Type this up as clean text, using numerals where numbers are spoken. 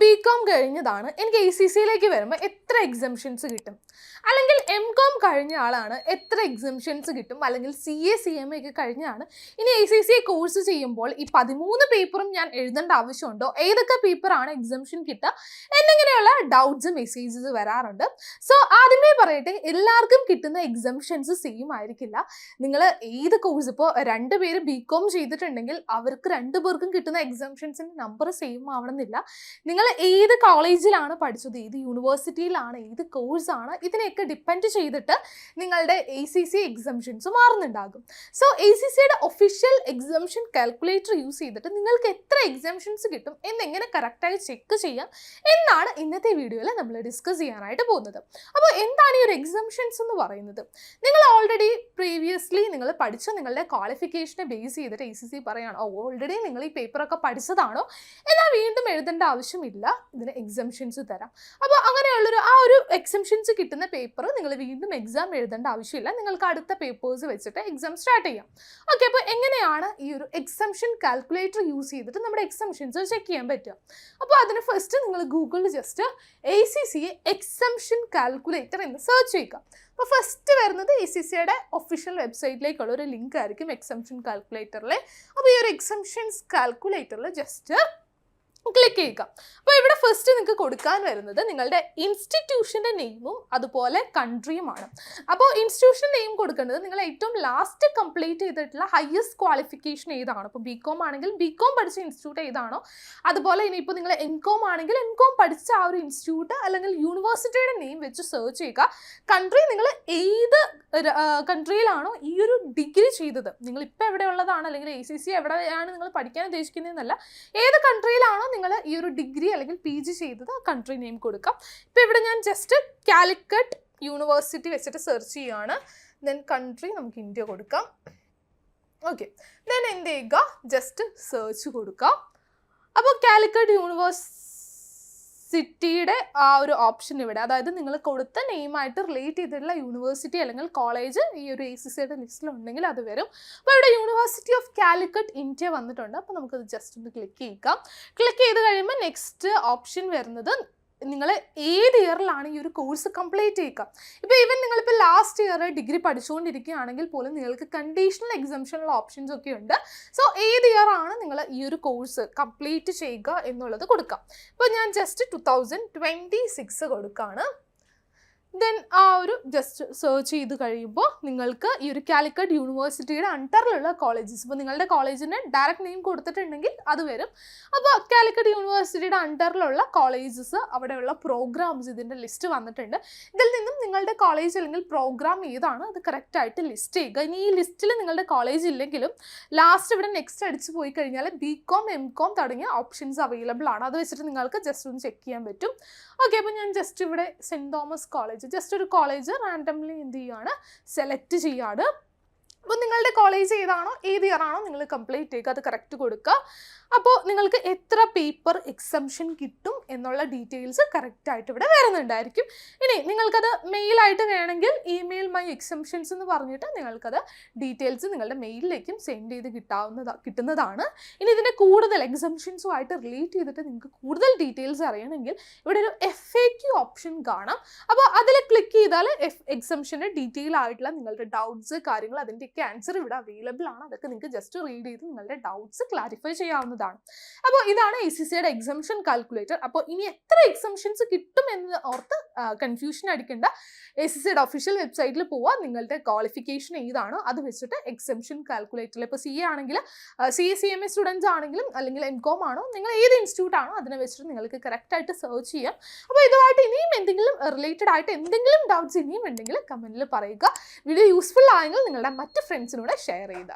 BCom കഴിഞ്ഞതാണ്, എനിക്ക് ACCയിലേക്ക് വരുമ്പോൾ എത്ര എക്സംഷൻസ് കിട്ടും? അല്ലെങ്കിൽ MCOM കഴിഞ്ഞ ആളാണ്, എത്ര എക്സംഷൻസ് കിട്ടും? അല്ലെങ്കിൽ CA CMA ഒക്കെ കഴിഞ്ഞാണ് ഇനി ACC കോഴ്സ് ചെയ്യുമ്പോൾ ഈ 13 പേപ്പറും ഞാൻ എഴുതേണ്ട ആവശ്യമുണ്ടോ? ഏതൊക്കെ പേപ്പറാണ് എക്സംഷൻ കിട്ടുക എന്നിങ്ങനെയുള്ള ഡൗട്ട്സ് മെസ്സേജസ് വരാറുണ്ട്. സോ ആദ്യമേ പറയട്ടെ, എല്ലാവർക്കും കിട്ടുന്ന എക്സംഷൻസ് സെയിം ആയിരിക്കില്ല. നിങ്ങൾ ഏത് കോഴ്സ്, ഇപ്പോൾ 2 പേര് BCom ചെയ്തിട്ടുണ്ടെങ്കിൽ അവർക്ക് 2 പേർക്കും കിട്ടുന്ന എക്സംഷൻസിൻ്റെ നമ്പർ സെയിം ആവണമെന്നില്ല. നിങ്ങൾ ഏത് കോളേജിലാണ് പഠിച്ചത്, ഏത് യൂണിവേഴ്സിറ്റിയിലാണ്, ഏത് കോഴ്സാണ്, ഇതിനെയൊക്കെ ഡിപ്പെൻഡ് ചെയ്തിട്ട് നിങ്ങളുടെ ACC എക്സംഷൻസ് മാറുന്നുണ്ടാകും. സോ ACCയുടെ ഒഫീഷ്യൽ എക്സംഷൻ കാൽക്കുലേറ്റർ യൂസ് ചെയ്തിട്ട് നിങ്ങൾക്ക് എത്ര എക്സംഷൻസ് കിട്ടും എന്നെങ്ങനെ കറക്റ്റായി ചെക്ക് ചെയ്യാം എന്നാണ് ഇന്നത്തെ വീഡിയോയിൽ നമ്മൾ ഡിസ്കസ് ചെയ്യാനായിട്ട് പോകുന്നത്. അപ്പോൾ എന്താണ് ഈ ഒരു എക്സംഷൻസ് എന്ന് പറയുന്നത്? നിങ്ങൾ ഓൾറെഡി പ്രീവിയസ്ലി നിങ്ങൾ പഠിച്ച നിങ്ങളുടെ ക്വാളിഫിക്കേഷനെ ബേസ് ചെയ്തിട്ട് ACC പറയുകയാണ്, ഓൾറെഡി നിങ്ങൾ ഈ പേപ്പറൊക്കെ പഠിച്ചതാണോ എന്നാൽ വീണ്ടും എഴുതേണ്ട ആവശ്യമില്ല, ഇതിന് എക്സംഷൻസ് തരാം. അപ്പോൾ അങ്ങനെയുള്ളൊരു ഒരു എക്സംഷൻസ് കിട്ടുന്ന പേപ്പർ നിങ്ങൾ വീണ്ടും എക്സാം എഴുതേണ്ട ആവശ്യമില്ല, നിങ്ങൾക്ക് അടുത്ത പേപ്പേഴ്സ് വെച്ചിട്ട് എക്സാം സ്റ്റാർട്ട് ചെയ്യാം. ഓക്കെ, അപ്പോൾ എങ്ങനെയാണ് ഈ ഒരു എക്സംഷൻ കാൽക്കുലേറ്റർ യൂസ് ചെയ്തിട്ട് നമ്മുടെ എക്സംഷൻസ് ചെക്ക് ചെയ്യാൻ പറ്റുക? അപ്പോൾ അതിന് ഫസ്റ്റ് നിങ്ങൾ ഗൂഗിളിൽ ജസ്റ്റ് ACC എക്സംഷൻ കാൽക്കുലേറ്റർ എന്ന് സെർച്ച് ചെയ്യുക. അപ്പോൾ ഫസ്റ്റ് വരുന്നത് ACCയുടെ ഒഫീഷ്യൽ വെബ്സൈറ്റിലേക്കുള്ള ഒരു ലിങ്ക് ആയിരിക്കും എക്സംഷൻ കാൽക്കുലേറ്ററിലെ. അപ്പോൾ ഈ ഒരു എക്സംഷൻസ് കാൽക്കുലേറ്ററിൽ ജസ്റ്റ് ക്ലിക്ക് ചെയ്യുക. അപ്പോൾ ഇവിടെ ഫസ്റ്റ് നിങ്ങൾക്ക് കൊടുക്കാൻ വരുന്നത് നിങ്ങളുടെ ഇൻസ്റ്റിറ്റ്യൂഷൻ്റെ നെയിമും അതുപോലെ കൺട്രിയുമാണ്. അപ്പോൾ ഇൻസ്റ്റിറ്റ്യൂഷൻ നെയിം കൊടുക്കേണ്ടത് നിങ്ങൾ ഏറ്റവും ലാസ്റ്റ് കംപ്ലീറ്റ് ചെയ്തിട്ടുള്ള ഹയസ്റ്റ് ക്വാളിഫിക്കേഷൻ ഏതാണോ. ഇപ്പോൾ BCom ആണെങ്കിൽ BCom പഠിച്ച ഇൻസ്റ്റിറ്റ്യൂട്ട് ഏതാണോ, അതുപോലെ ഇനിയിപ്പോൾ നിങ്ങൾ MCom ആണെങ്കിൽ MCom പഠിച്ച ആ ഒരു ഇൻസ്റ്റിറ്റ്യൂട്ട് അല്ലെങ്കിൽ യൂണിവേഴ്സിറ്റിയുടെ നെയിം വെച്ച് സെർച്ച് ചെയ്യുക. കൺട്രി നിങ്ങൾ ഏത് കൺട്രിയിലാണോ ഈ ഒരു ഡിഗ്രി ചെയ്തത്, നിങ്ങൾ ഇപ്പോൾ എവിടെയുള്ളതാണ് അല്ലെങ്കിൽ ACC എവിടെയാണ് നിങ്ങൾ പഠിക്കാൻ ഉദ്ദേശിക്കുന്നതെന്നല്ല, ഏത് കൺട്രിയിലാണോ നിങ്ങൾ ഈ ഒരു ഡിഗ്രി അല്ലെങ്കിൽ PG ചെയ്തത് ആ കൺട്രി നെയിം കൊടുക്കാം. ഇപ്പോൾ ഇവിടെ ഞാൻ ജസ്റ്റ് കാലിക്കറ്റ് യൂണിവേഴ്സിറ്റി വെച്ചിട്ട് സെർച്ച് ചെയ്യുകയാണ്. ദെൻ കൺട്രി നമുക്ക് ഇന്ത്യ കൊടുക്കാം. ഓക്കെ, ദെൻ എന്ത് ചെയ്യുക, ജസ്റ്റ് സെർച്ച് കൊടുക്കാം. അപ്പോൾ കാലിക്കറ്റ് യൂണിവേഴ്സിറ്റിയുടെ ആ ഒരു ഓപ്ഷൻ ഇവിടെ, അതായത് നിങ്ങൾ കൊടുത്ത നെയിമായിട്ട് റിലേറ്റ് ചെയ്തിട്ടുള്ള യൂണിവേഴ്സിറ്റി അല്ലെങ്കിൽ കോളേജ് ഈ ഒരു ACCയുടെ ലിസ്റ്റിലുണ്ടെങ്കിൽ അത് വരും. അപ്പോൾ ഇവിടെ യൂണിവേഴ്സിറ്റി ഓഫ് കാലിക്കറ്റ് ഇന്ത്യ വന്നിട്ടുണ്ട്. അപ്പോൾ നമുക്കത് ജസ്റ്റ് ഒന്ന് ക്ലിക്ക് ചെയ്യുക. ക്ലിക്ക് ചെയ്ത് കഴിയുമ്പോൾ നെക്സ്റ്റ് ഓപ്ഷൻ വരുന്നത് നിങ്ങൾ ഏത് ഇയറിലാണ് ഈ ഒരു കോഴ്സ് കംപ്ലീറ്റ് ചെയ്യുക. ഇപ്പോൾ ഈവൻ നിങ്ങളിപ്പോൾ ലാസ്റ്റ് ഇയർ ഡിഗ്രി പഠിച്ചുകൊണ്ടിരിക്കുകയാണെങ്കിൽ പോലും നിങ്ങൾക്ക് കണ്ടീഷണൽ എക്സംഷനുള്ള ഓപ്ഷൻസ് ഒക്കെ ഉണ്ട്. സോ ഏത് ഇയറാണ് നിങ്ങൾ ഈ ഒരു കോഴ്സ് കംപ്ലീറ്റ് ചെയ്യുക എന്നുള്ളത് കൊടുക്കാം. ഇപ്പോൾ ഞാൻ ജസ്റ്റ് 2026 കൊടുക്കുകയാണ്. ദെൻ ആ ഒരു ജസ്റ്റ് സെർച്ച് ചെയ്ത് കഴിയുമ്പോൾ നിങ്ങൾക്ക് ഈ ഒരു കാലിക്കറ്റ് യൂണിവേഴ്സിറ്റിയുടെ അണ്ടറിലുള്ള കോളേജസ്, ഇപ്പോൾ നിങ്ങളുടെ കോളേജിന് ഡയറക്റ്റ് നെയിം കൊടുത്തിട്ടുണ്ടെങ്കിൽ അത് വരും. അപ്പോൾ കാലിക്കറ്റ് യൂണിവേഴ്സിറ്റിയുടെ അണ്ടറിലുള്ള കോളേജസ്, അവിടെയുള്ള പ്രോഗ്രാംസ് ഇതിൻ്റെ ലിസ്റ്റ് വന്നിട്ടുണ്ട്. ഇതിൽ നിന്നും നിങ്ങളുടെ കോളേജ് അല്ലെങ്കിൽ പ്രോഗ്രാം ഏതാണ് അത് കറക്റ്റായിട്ട് ലിസ്റ്റ് ചെയ്യുക. ഇനി ഈ ലിസ്റ്റിൽ നിങ്ങളുടെ കോളേജ് ഇല്ലെങ്കിലും ലാസ്റ്റ് ഇവിടെ നെക്സ്റ്റ് അടിച്ച് പോയി കഴിഞ്ഞാൽ BCom MCom തുടങ്ങിയ ഓപ്ഷൻസ് അവൈലബിൾ ആണ്. അത് വെച്ചിട്ട് നിങ്ങൾക്ക് ജസ്റ്റ് ഒന്ന് ചെക്ക് ചെയ്യാൻ പറ്റും. ഓക്കെ, അപ്പോൾ ഞാൻ ജസ്റ്റ് ഇവിടെ സെൻറ്റ് തോമസ് കോളേജ്, ജസ്റ്റ് ഒരു കോളേജ് റാൻഡംലി എന്ത് ചെയ്യുകയാണ്, സെലക്ട് ചെയ്യുകയാണ്. അപ്പോൾ നിങ്ങളുടെ കോളേജ് ഏതാണോ ഏത് ഇയറാണോ നിങ്ങൾ കംപ്ലീറ്റ് ചെയ്യുക, അത് കറക്റ്റ് കൊടുക്കുക. അപ്പോൾ നിങ്ങൾക്ക് എത്ര പേപ്പർ എക്സംഷൻ കിട്ടും എന്നുള്ള ഡീറ്റെയിൽസ് കറക്റ്റായിട്ട് ഇവിടെ വരുന്നുണ്ടായിരിക്കും. ഇനി നിങ്ങൾക്കത് മെയിലായിട്ട് വേണമെങ്കിൽ ഇമെയിൽ മൈ എക്സംഷൻസ് എന്ന് പറഞ്ഞിട്ട് നിങ്ങൾക്കത് ഡീറ്റെയിൽസ് നിങ്ങളുടെ മെയിലിലേക്കും സെൻഡ് ചെയ്ത് കിട്ടുന്നതാണ്. ഇനി ഇതിൻ്റെ കൂടുതൽ എക്സംഷൻസുമായിട്ട് റിലേറ്റ് ചെയ്തിട്ട് നിങ്ങൾക്ക് കൂടുതൽ ഡീറ്റെയിൽസ് അറിയണമെങ്കിൽ ഇവിടെ ഒരു FAQ ഓപ്ഷൻ കാണാം. അപ്പോൾ അതിൽ ക്ലിക്ക് ചെയ്താൽ എക്സംഷൻ്റെ ഡീറ്റെയിൽ ആയിട്ടുള്ള നിങ്ങളുടെ ഡൗട്ട്സ് കാര്യങ്ങൾ അതിൻ്റെയൊക്കെ ആൻസർ ഇവിടെ അവൈലബിൾ ആണ്. അതൊക്കെ നിങ്ങൾക്ക് ജസ്റ്റ് റീഡ് ചെയ്ത് നിങ്ങളുടെ ഡൗട്ട്സ് ക്ലാരിഫൈ ചെയ്യാവുന്നതാണ്. അപ്പോൾ ഇതാണ് ACCയുടെ എക്സംഷൻ കാൽക്കുലേറ്റർ. അപ്പോൾ ഇനി എത്ര എക്സംഷൻസ് കിട്ടും എന്ന് ഓർത്ത് കൺഫ്യൂഷൻ അടിക്കേണ്ട. ACCയുടെ ഒഫീഷ്യൽ വെബ്സൈറ്റിൽ പോവുക, നിങ്ങളുടെ ക്വാളിഫിക്കേഷൻ ഏതാണോ അത് വെച്ചിട്ട് എക്സംഷൻ കാൽക്കുലേറ്ററിൽ, ഇപ്പോൾ CA ആണെങ്കിൽ CA CMA സ്റ്റുഡൻസ് ആണെങ്കിലും അല്ലെങ്കിൽ MCom ആണോ, നിങ്ങൾ ഏത് ഇൻസ്റ്റിറ്റ്യൂട്ട് ആണോ അതിനെ വെച്ചിട്ട് നിങ്ങൾക്ക് കറക്റ്റായിട്ട് സെർച്ച് ചെയ്യാം. അപ്പോൾ ഇതുമായിട്ട് ഇനിയും എന്തെങ്കിലും റിലേറ്റഡ് ആയിട്ട് എന്തെങ്കിലും ഡൗട്ട്സ് ഇനിയും ഉണ്ടെങ്കിൽ കമൻറ്റിൽ പറയുക. വീഡിയോ യൂസ്ഫുൾ ആയെങ്കിൽ നിങ്ങളുടെ മറ്റ് ഫ്രണ്ട്സിനൂടെ ഷെയർ ചെയ്യുക.